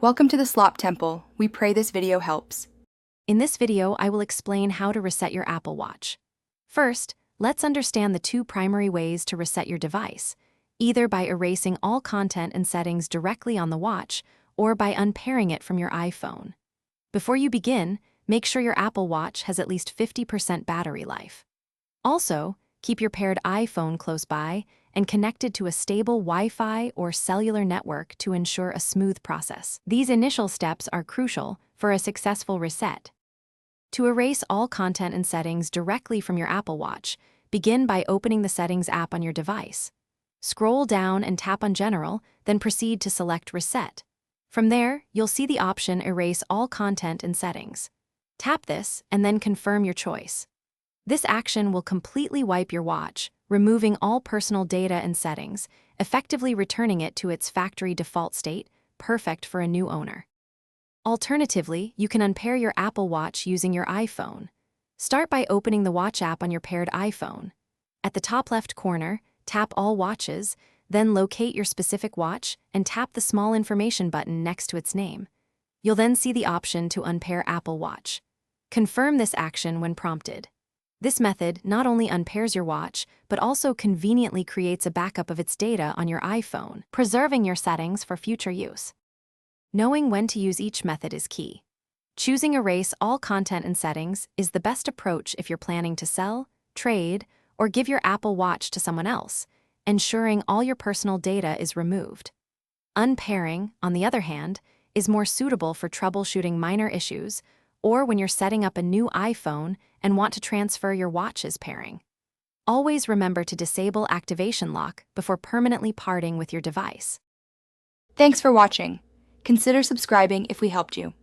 Welcome to the Slop Temple. We pray this video helps. In this video, I will explain how to reset your Apple Watch. First, let's understand the two primary ways to reset your device, either by erasing all content and settings directly on the watch or by unpairing it from your iPhone. Before you begin, make sure your Apple Watch has at least 50% battery life. Also, keep your paired iPhone close by and connected to a stable Wi-Fi or cellular network to ensure a smooth process. These initial steps are crucial for a successful reset. To erase all content and settings directly from your Apple Watch, begin by opening the Settings app on your device. Scroll down and tap on General, then proceed to select Reset. From there, you'll see the option Erase all content and settings. Tap this and then confirm your choice. This action will completely wipe your watch, removing all personal data and settings, effectively returning it to its factory default state, perfect for a new owner. Alternatively, you can unpair your Apple Watch using your iPhone. Start by opening the Watch app on your paired iPhone. At the top left corner, tap All Watches, then locate your specific watch and tap the small information button next to its name. You'll then see the option to unpair Apple Watch. Confirm this action when prompted. This method not only unpairs your watch, but also conveniently creates a backup of its data on your iPhone, preserving your settings for future use. Knowing when to use each method is key. Choosing Erase all content and settings is the best approach if you're planning to sell, trade, or give your Apple Watch to someone else, ensuring all your personal data is removed. Unpairing, on the other hand, is more suitable for troubleshooting minor issues or when you're setting up a new iPhone and want to transfer your watch's pairing. Always remember to disable activation lock before permanently parting with your device. Thanks for watching. Consider subscribing if we helped you.